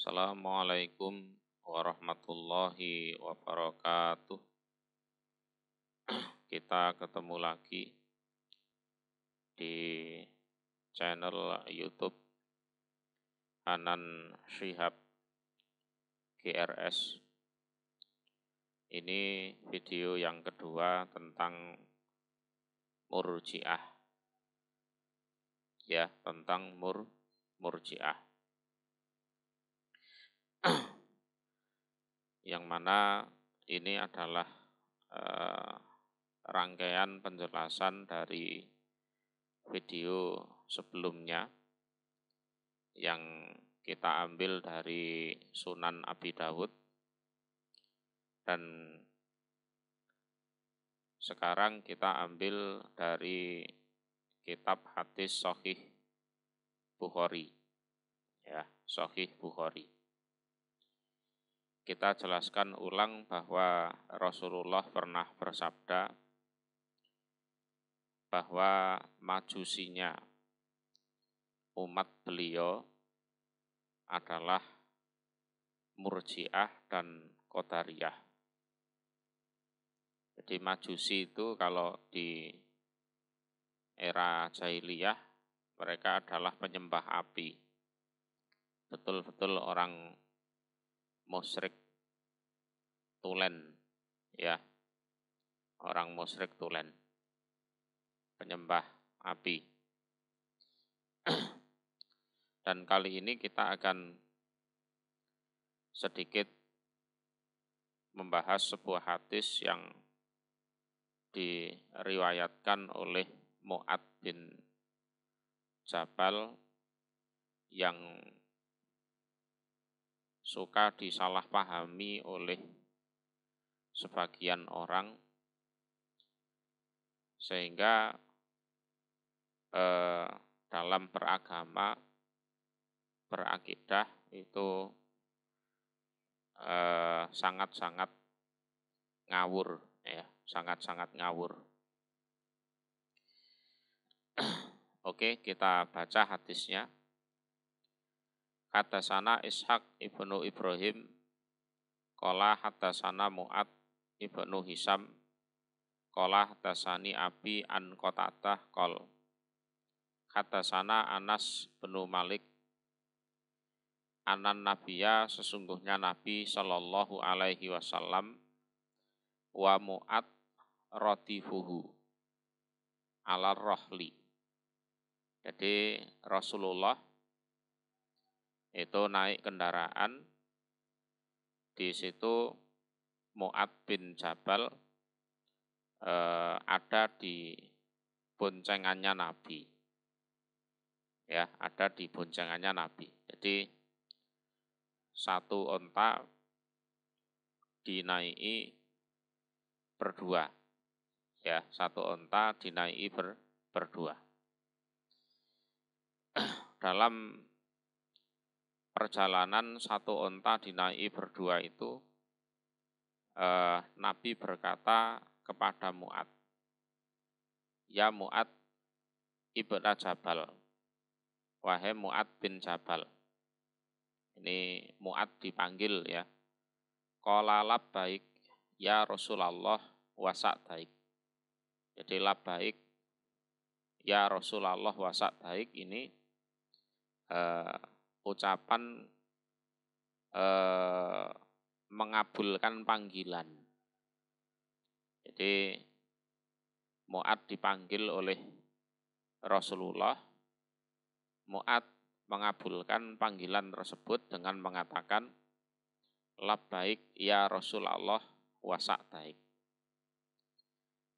Assalamualaikum warahmatullahi wabarakatuh. Kita ketemu lagi di channel YouTube Hanan Shihab GRS. Ini video yang kedua tentang Murji'ah. Ya, tentang Murji'ah. Yang mana ini adalah rangkaian penjelasan dari video sebelumnya yang kita ambil dari Sunan Abi Dawud, dan sekarang kita ambil dari kitab hadis Sahih Bukhari, ya, Sahih Bukhari. Kita jelaskan ulang bahwa Rasulullah pernah bersabda bahwa majusinya umat beliau adalah Murji'ah dan Qadariyah. Jadi majusi itu kalau di era jahiliyah mereka adalah penyembah api. Betul-betul orang musyrik tulen, ya. Orang musyrik tulen, penyembah api. Dan kali ini kita akan sedikit membahas sebuah hadis yang diriwayatkan oleh Mu'ad bin Jabal yang suka disalahpahami oleh sebagian orang, sehingga dalam beragama, berakidah itu sangat-sangat ngawur, ya, sangat-sangat ngawur. Oke, kita baca hadisnya. Hadasana Ishaq ibnu Ibrahim, qala hadasana Mu'ad ibnu Hisam, qala hadasani Abi an Qatadah qol. Hadasana Anas bin Malik, anan Nabiya, sesungguhnya Nabi Shallallahu Alaihi Wasallam, wa Mu'ad radifuhu ala rohli. Jadi Rasulullah itu naik kendaraan, di situ Mu'ad bin Jabal ada di boncengannya Nabi, ya, ada di boncengannya Nabi. Jadi satu onta dinaiki berdua, ya, satu onta dinaiki berdua. Dalam perjalanan satu onta dinaiki berdua itu, Nabi berkata kepada Mu'ad, ya Mu'ad ibna Jabal, wahai Mu'ad bin Jabal. Ini Mu'ad dipanggil, ya. Qala labbaik ya Rasulullah wa sa'daik. Jadi labbaik ya Rasulullah wa sa'daik ini ucapan mengabulkan panggilan. Jadi Mu'ad dipanggil oleh Rasulullah, Mu'ad mengabulkan panggilan tersebut dengan mengatakan labbaik ya Rasulullah wa sa'daik.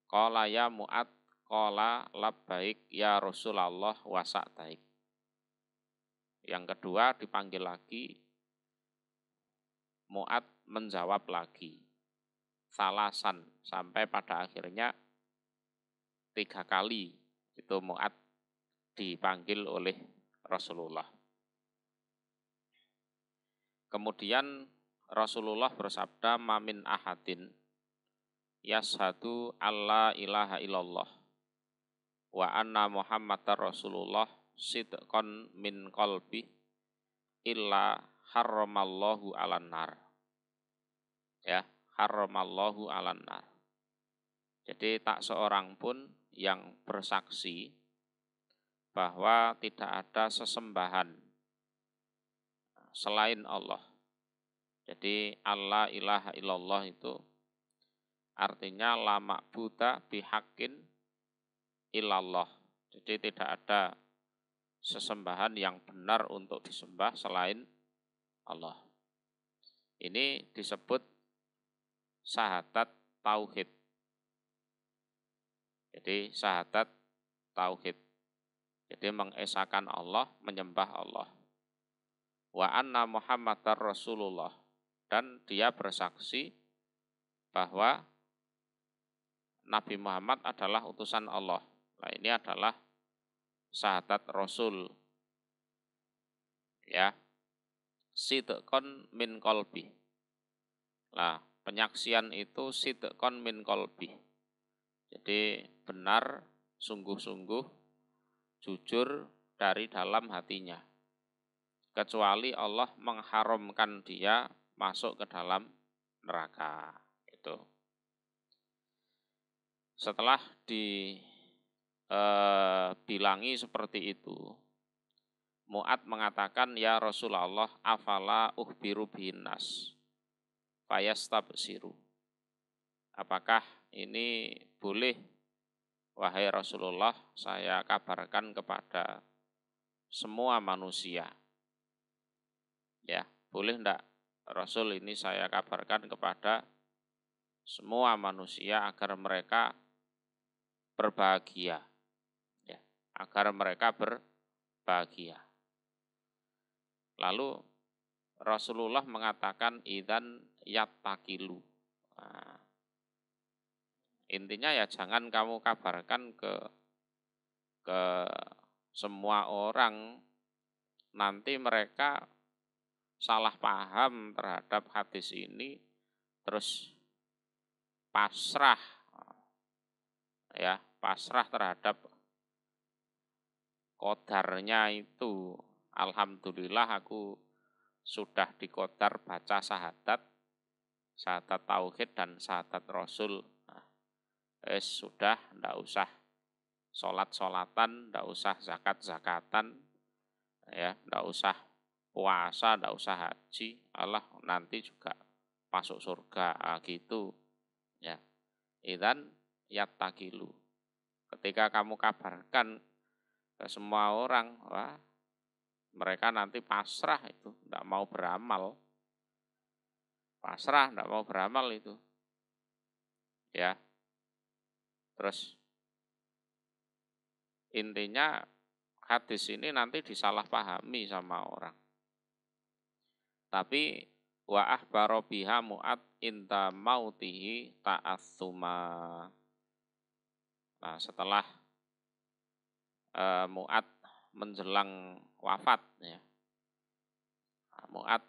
Qala ya Mu'ad, qala labbaik ya Rasulullah wa sa'daik. Yang kedua dipanggil lagi, Mu'ad menjawab lagi, salasan, sampai pada akhirnya 3 kali itu Mu'ad dipanggil oleh Rasulullah. Kemudian Rasulullah bersabda, mamin ahadin yashadu alla ilaha illallah wa anna muhammadar rasulullah sidqan min qalbi illa harramallahu 'alan nar. Ya, harramallahu 'alan nar. Jadi tak seorang pun yang bersaksi bahwa tidak ada sesembahan selain Allah. Jadi Allah ilaha illallah itu artinya la ma'buda bihaqqin illallah. Jadi tidak ada sesembahan yang benar untuk disembah selain Allah. Ini disebut syahadat tauhid. Jadi syahadat tauhid. Jadi mengesahkan Allah, menyembah Allah. Wa anna Muhammadar Rasulullah. Dan dia bersaksi bahwa Nabi Muhammad adalah utusan Allah. Nah, ini adalah syahadat Rasul. Ya. Sidqon min qalbi. Nah, penyaksian itu sidqon min qalbi. Jadi benar, sungguh-sungguh, jujur dari dalam hatinya. Kecuali Allah mengharamkan dia masuk ke dalam neraka. Itu. Setelah dibilangi seperti itu, Mu'ad mengatakan, ya Rasulullah, afala uhbiru binnas fayastabsiru. Apakah ini boleh, wahai Rasulullah, saya kabarkan kepada semua manusia? Ya, boleh enggak Rasul ini saya kabarkan kepada semua manusia agar mereka berbahagia. Ya, agar mereka berbahagia. Lalu Rasulullah mengatakan idzan yattaqilu. Nah, intinya ya jangan kamu kabarkan ke semua orang, nanti mereka salah paham terhadap hadis ini, terus pasrah, ya pasrah terhadap qadarnya itu. Alhamdulillah aku sudah diqadar baca syahadat tauhid dan syahadat Rasul. Nah, sudah, ndak usah sholat-sholatan, ndak usah zakat-zakatan, ya, ndak usah puasa, ndak usah haji, Allah nanti juga masuk surga, gitu. Ya, idzan yattaqilu. Ketika kamu kabarkan ke semua orang, wah, mereka nanti pasrah itu, ndak mau beramal. Pasrah, ndak mau beramal itu. Ya. Terus intinya hadis ini nanti disalahpahami sama orang. Tapi wa akhbaro biha Mu'ad inta mautihi ta'atsuma. Nah, setelah Mu'ad menjelang wafat, ya, Mu'ad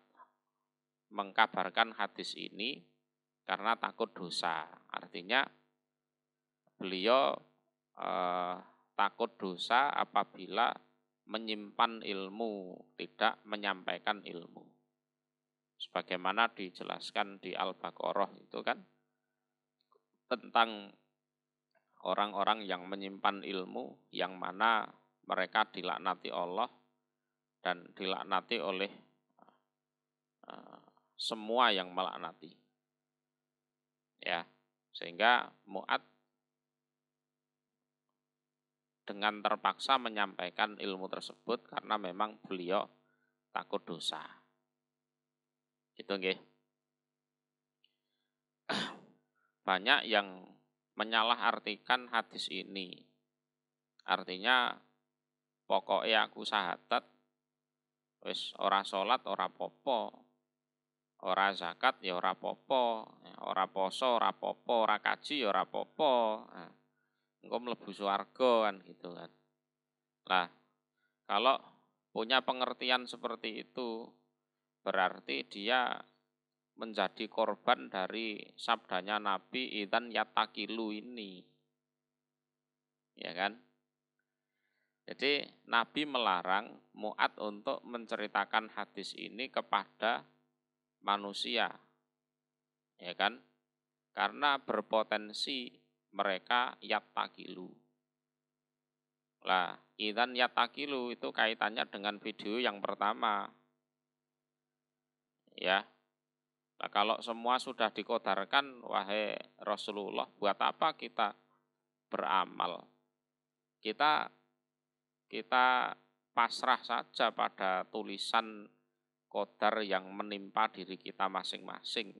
mengkabarkan hadis ini karena takut dosa. Artinya beliau takut dosa apabila menyimpan ilmu, tidak menyampaikan ilmu. Sebagaimana dijelaskan di Al-Baqarah itu kan tentang orang-orang yang menyimpan ilmu, yang mana mereka dilaknati Allah dan dilaknati oleh semua yang melaknati. Ya, sehingga Mu'ad dengan terpaksa menyampaikan ilmu tersebut karena memang beliau takut dosa. Itu nggih. Banyak yang menyalahartikan hadis ini. Artinya pokoknya aku syahadat, wis ora salat ora popo, ora zakat ya ora popo, ora poso ora popo, ora kaji ya ora popo. Nah, engko mlebu swarga kan gitu kan. Nah, kalau punya pengertian seperti itu, berarti dia menjadi korban dari sabdanya Nabi idzan yattaqilu ini. Ya kan? Jadi Nabi melarang Mu'ad untuk menceritakan hadis ini kepada manusia, ya kan? Karena berpotensi mereka yattakilu. Lah, idzan yattakilu itu kaitannya dengan video yang pertama. Ya. Nah, kalau semua sudah dikodarkan, wahai Rasulullah, buat apa kita beramal? Kita pasrah saja pada tulisan qadar yang menimpa diri kita masing-masing.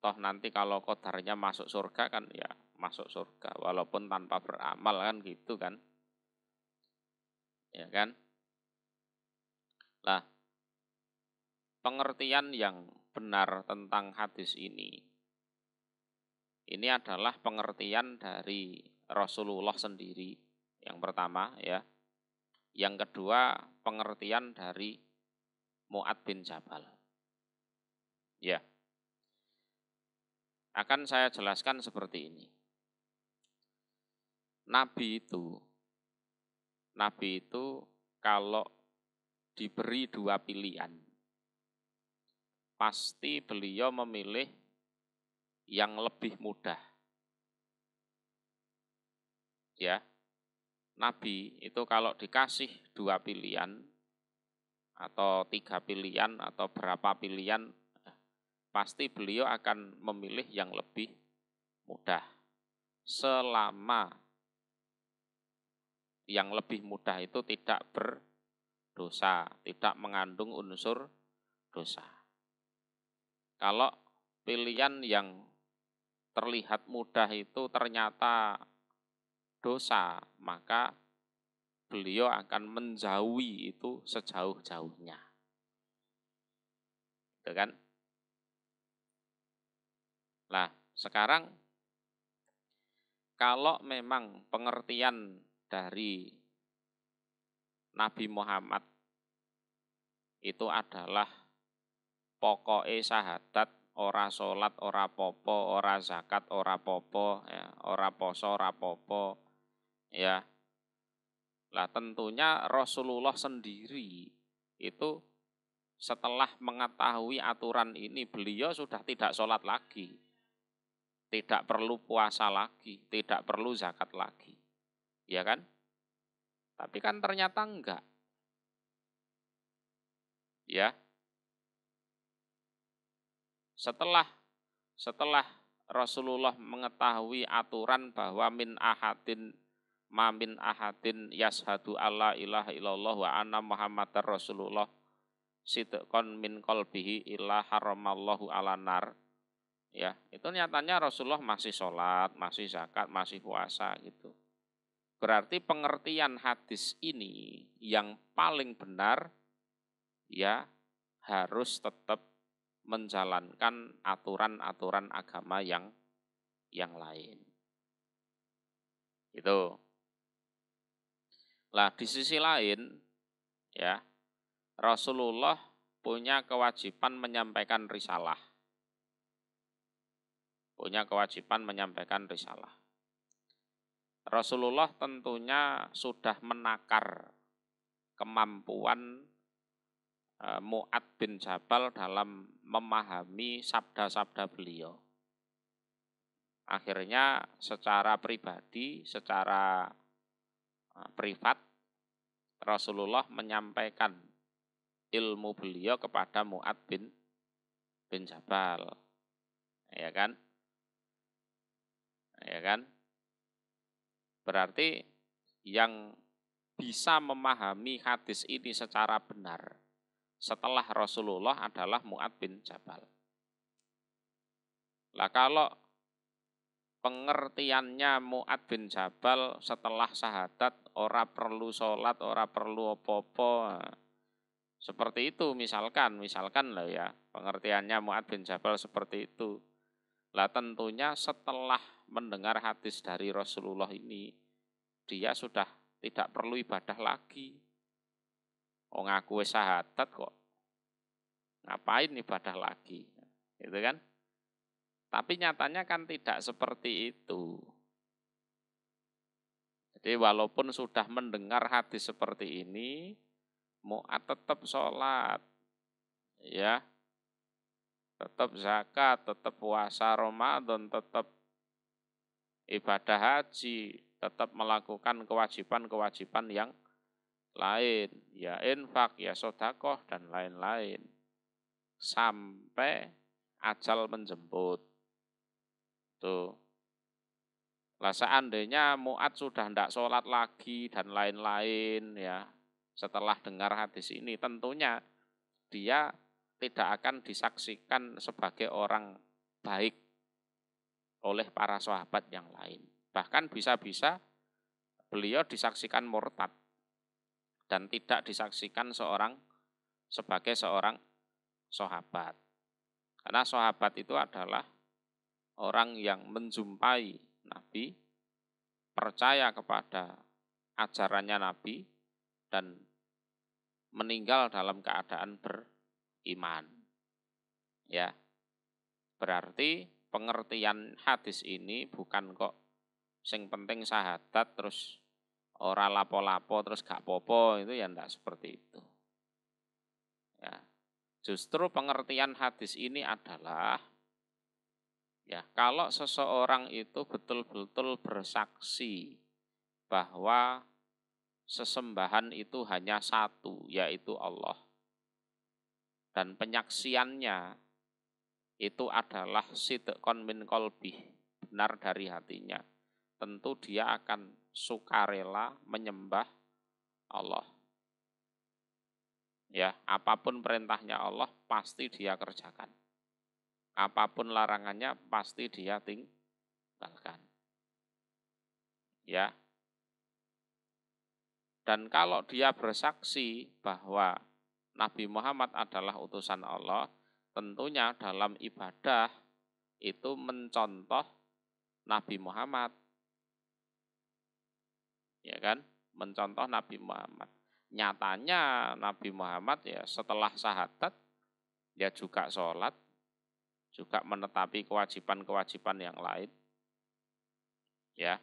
Toh nanti kalau qadarnya masuk surga kan ya masuk surga, walaupun tanpa beramal kan gitu kan. Ya kan? Lah, pengertian yang benar tentang hadis ini adalah pengertian dari Rasulullah sendiri yang pertama ya. Yang kedua, pengertian dari Mu'ad bin Jabal. Ya. Akan saya jelaskan seperti ini. Nabi itu kalau diberi dua pilihan, pasti beliau memilih yang lebih mudah. Ya. Nabi itu kalau dikasih dua pilihan atau tiga pilihan atau berapa pilihan, pasti beliau akan memilih yang lebih mudah. Selama yang lebih mudah itu tidak berdosa, tidak mengandung unsur dosa. Kalau pilihan yang terlihat mudah itu ternyata dosa, maka beliau akan menjauhi itu sejauh-jauhnya. Gitu kan? Nah, sekarang kalau memang pengertian dari Nabi Muhammad itu adalah pokoknya syahadat, ora sholat, ora popo, ora zakat, ora popo, ya, ora poso, ora popo, ya. Lah tentunya Rasulullah sendiri itu setelah mengetahui aturan ini beliau sudah tidak sholat lagi, tidak perlu puasa lagi, tidak perlu zakat lagi, ya kan? Tapi kan ternyata enggak, ya. Setelah Rasulullah mengetahui aturan bahwa min yashhadu alla ilaha illallah wa anna muhammadar rasulullah sidqan min qalbihi illa haramallahu ala nar. Ya, itu nyatanya Rasulullah masih sholat, masih zakat, masih puasa gitu. Berarti pengertian hadis ini yang paling benar ya harus tetap menjalankan aturan-aturan agama yang lain. Itu. Lah di sisi lain ya, Rasulullah punya kewajiban menyampaikan risalah. Punya kewajiban menyampaikan risalah. Rasulullah tentunya sudah menakar kemampuan Mu'ad bin Jabal dalam memahami sabda-sabda beliau. Akhirnya secara pribadi, secara privat, Rasulullah menyampaikan ilmu beliau kepada Mu'ad bin Jabal. Ya kan? Ya kan? Berarti yang bisa memahami hadis ini secara benar setelah Rasulullah adalah Mu'ad bin Jabal. Lah kalau pengertiannya Mu'ad bin Jabal setelah syahadat ora perlu sholat, ora perlu apa-apa. Seperti itu misalkan lah ya, pengertiannya Mu'ad bin Jabal seperti itu. Lah tentunya setelah mendengar hadis dari Rasulullah ini, dia sudah tidak perlu ibadah lagi. Oh ngaku syahadat kok, ngapain ibadah lagi, gitu kan? Tapi nyatanya kan tidak seperti itu. Jadi walaupun sudah mendengar hadis seperti ini, Mu'ad tetap sholat, ya, tetap zakat, tetap puasa Ramadan, tetap ibadah haji, tetap melakukan kewajiban-kewajiban yang lain, ya infak, ya sodakoh, dan lain-lain. Sampai ajal menjemput. Tuh. Lah seandainya Mu'ad sudah tidak sholat lagi dan lain-lain, ya, setelah dengar hadis ini, tentunya dia tidak akan disaksikan sebagai orang baik oleh para sahabat yang lain. Bahkan bisa-bisa beliau disaksikan murtad dan tidak disaksikan sebagai seorang sahabat. Karena sahabat itu adalah orang yang menjumpai Nabi, percaya kepada ajarannya Nabi, dan meninggal dalam keadaan beriman. Ya, berarti pengertian hadis ini bukan kok sing penting syahadat terus ora lapo-lapo terus gak popo, itu ya ndak seperti itu. Ya, justru pengertian hadis ini adalah, ya, kalau seseorang itu betul-betul bersaksi bahwa sesembahan itu hanya satu, yaitu Allah. Dan penyaksiannya itu adalah sidqon min qalbih, benar dari hatinya. Tentu dia akan sukarela menyembah Allah. Ya, apapun perintahnya Allah pasti dia kerjakan. Apapun larangannya pasti dia tinggalkan. Ya. Dan kalau dia bersaksi bahwa Nabi Muhammad adalah utusan Allah, tentunya dalam ibadah itu mencontoh Nabi Muhammad. Ya kan? Mencontoh Nabi Muhammad. Nyatanya Nabi Muhammad ya setelah syahadat dia juga sholat, juga menetapi kewajiban-kewajiban yang lain. Ya,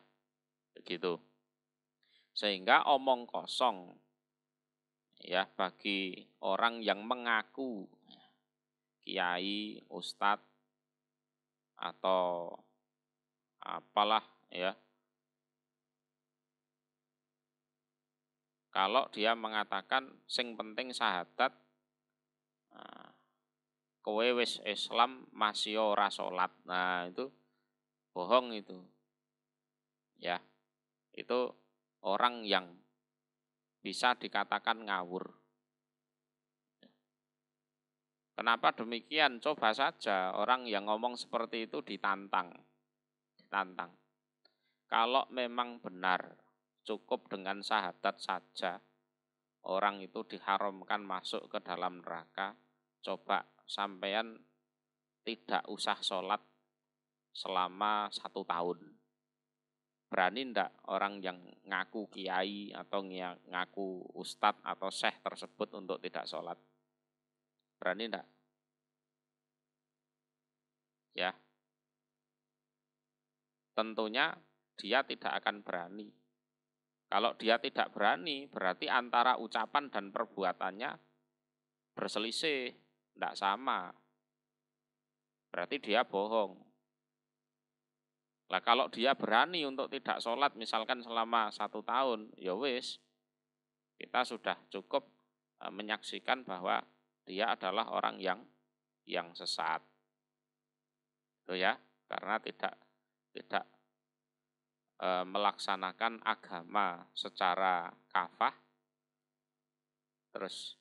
begitu. Sehingga omong kosong ya bagi orang yang mengaku kiai, ustadz, atau apalah ya, kalau dia mengatakan sing penting syahadat, kowe wis Islam masih ora salat. Nah, itu bohong itu. Ya. Itu orang yang bisa dikatakan ngawur. Kenapa demikian? Coba saja orang yang ngomong seperti itu ditantang. Kalau memang benar cukup dengan syahadat saja orang itu diharamkan masuk ke dalam neraka, coba sampean tidak usah sholat selama 1 tahun. Berani ndak orang yang ngaku kiai atau ngaku ustadz atau syekh tersebut untuk tidak sholat? Berani ndak? Ya, tentunya dia tidak akan berani. Kalau dia tidak berani, berarti antara ucapan dan perbuatannya berselisih, ndak sama. Berarti dia bohong. Nah, kalau dia berani untuk tidak sholat misalkan selama 1 tahun, ya wis, kita sudah cukup menyaksikan bahwa dia adalah orang yang sesat. Itu ya, karena tidak melaksanakan agama secara kafah, terus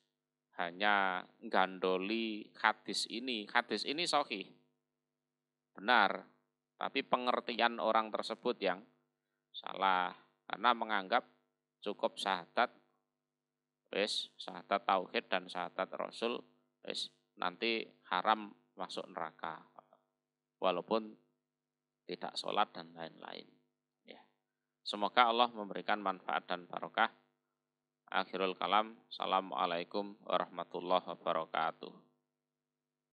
hanya gandoli hadis ini. Hadis ini sahih, benar, tapi pengertian orang tersebut yang salah, karena menganggap cukup syahadat, wis syahadat tauhid dan syahadat Rasul, wis nanti haram masuk neraka, walaupun tidak sholat dan lain-lain. Ya. Semoga Allah memberikan manfaat dan barokah. Akhirul kalam. Assalamualaikum warahmatullahi wabarakatuh.